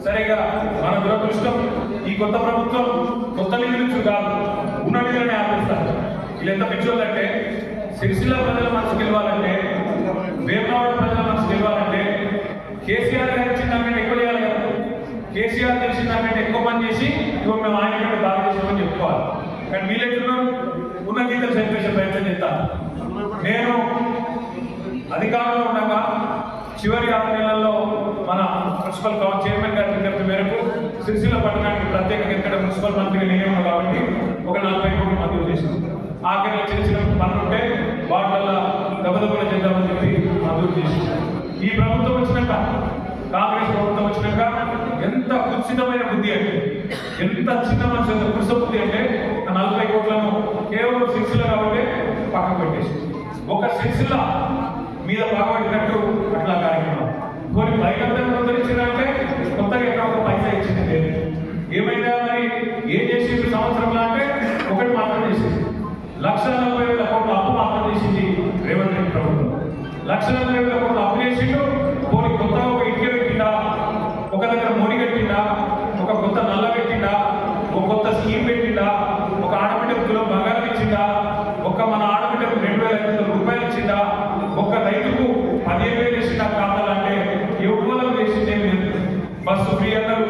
సరిగా మన దురదృష్టం ఈ కొత్త ప్రభుత్వం కొత్త నిధుల నుంచి కాదు ఉన్న నిధులనే ఆలోచిస్తారు. వీళ్ళు ఎంత పిచ్చోళ్ళంటే సిరిసిల్ల ప్రజల మనసు గెలవాలంటే, వేమనవాడ ప్రజల మనసు గెలవాలంటే కేసీఆర్ గారు ఇచ్చిన దానికంటే ఎక్కువ చేయాలి కదా. కేసీఆర్ తెలిసిన దానికంటే ఎక్కువ పని చేసి ఇవ్వ మేము ఆయన కంటే బాగా చేసామని చెప్పుకోవాలి. కానీ వీళ్ళెట్టున్నారు ఉన్న గీతలు చనిపేసే ప్రయత్నం చేస్తారు. నేను అధికారంలో ఉండగా చివరి 6 నెలల్లో మన మున్సిపల్ చైర్మన్ గారి విజ్ఞప్తి మేరకు సిరిసిల్ల పట్టణానికి ప్రత్యేకంగా ఇక్కడ మున్సిపల్ మంత్రిగా నేనే ఉన్నా కాబట్టి ఒక 40 కోట్లు మంజూరు చేశాను. ఆఖరిలో చిన్న చిన్న పనులు ఉంటే వాటిల్లో దెబ్బదెబ్బలు చేద్దామని చెప్పి మంజూరు చేసి ఈ ప్రభుత్వం వచ్చినాక, కాంగ్రెస్ ప్రభుత్వం వచ్చినాక ఎంత కుత్సితమైన బుద్ధి అంటే, ఎంత చిన్న మనసు, ఎంత కురుస బుద్ధి అంటే 40 కోట్లను కేవలం సిరిసిల్ల కాబట్టి పక్కకు పెట్టేసి ఒక సిరిసిల్ల మీద బాగుపడినట్టు అట్లా కార్యక్రమం కొన్ని బయటందరూ ఉద్ధరించారంటే కొత్తగా ఎక్కడ ఒక పైసా ఇచ్చింది లేదు. ఏమైనా మరి ఏం చేసింది సంవత్సరంలో అంటే ఒకటి మాత్రం చేసింది. 1,40,000 కోట్ల అప్పు మాత్రం చేసింది రేవంత్ రెడ్డి ప్రభుత్వం. 1,40,000 కోట్ల అప్పు చేసిండు. పోనీ కొత్తగా ఒక ఇటుక పెట్టిండా, ఒక దగ్గర మోడి కట్టిండా, ఒక కొత్త నల్ల పెట్టిండా, ఒక కొత్త స్కీమ్ పెట్టిండా, ఒక ఆడబిడ్డకు తులం బంగారం ఇచ్చిందా, ఒక మన ఆడబిడ్డకు 2,500 రూపాయలు ఇచ్చిందా, ఒక రైతుకు 15,000 ఇచ్చిన ఖాతాలు అంటే ఎవరు చేసింది ఏమి లేదు. బస్సు ఫ్రీ అన్నారు,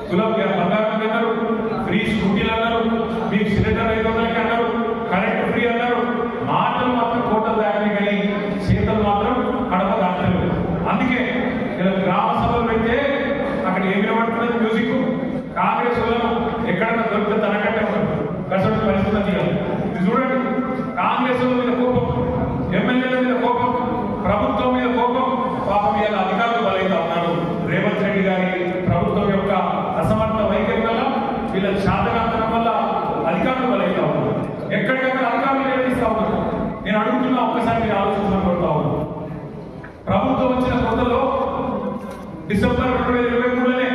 తులం బంగారం అన్నారు, ఫ్రీ స్కూటీలు అన్నారు, మీకు సిలిండర్ 500కి అన్నారు, కరెంట్ ఫ్రీ అన్నారు. మాటలు మాత్రం కోటలు దాటిన కానీ చేతలు మాత్రం కడప దాటలేదు. అందుకే ఇలా గ్రామ సభలు పెడితే అక్కడ ఏమి వినబడుతున్నది మ్యూజిక్. కాంగ్రెస్ వాళ్ళను ఎక్కడన్నా దొరికితే తనకంటే కసటి పరిస్థితి ఇది చూడండి. కాంగ్రెస్ మీద కోపం, ఎమ్మెల్యేల మీద కోపం, ప్రభుత్వం మీద కోపం, పాపం మీద అధికారులు బలైతా ఉన్నారు. రేవంత్ రెడ్డి గారి ప్రభుత్వం యొక్క అసమర్థ వైఖరి వల్ల, వీళ్ళ శాతకాంతరం వల్ల అధికారులు బలైతా ఉన్నారు. ఎక్కడికక్కడ అధికారులు నిర్వహిస్తూ ఉన్నారు. నేను అడుగుతున్నా, ఒక్కసారి మీరు ఆలోచించమని కొడతా ఉన్నాను. ప్రభుత్వం వచ్చిన కొత్తలో డిసెంబర్ 2023లోనే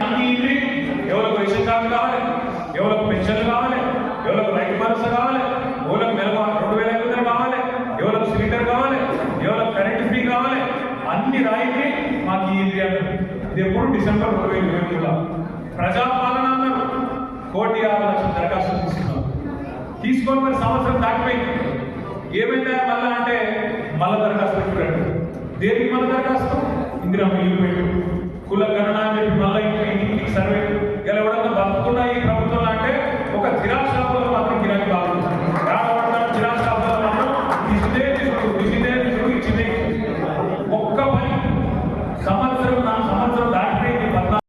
అన్ని ఎవరికి రేషన్ కార్డు కావాలి, ఎవరికి పెన్షన్లు కావాలి, ఎవరికి రైతు భరోసా కావాలి, ఎవరికి నెల 2,500 కావాలి, ఎవరికి సిలిండర్ కావాలి, ఎవరికి కరెంట్ ఫ్రీ కావాలి, అన్ని రాయితీ మాకు ఈ ఏరియాలో. ఇది ఎప్పుడు డిసెంబర్ 2023లో ప్రజాపాలన అన్నారు. 1,06,00,000 దరఖాస్తులు తీసుకొని మరి సంవత్సరం దాటిపోయింది. ఏమైందా మళ్ళా అంటే మళ్ళా దరఖాస్తు పెట్టుకున్నాడు. దేనికి మళ్ళీ దరఖాస్తు? ఇందిరమ్మ ఇల్లు పెట్టు, కుల గణన అని చెప్పి మళ్ళీ ఇంటికి సర్వే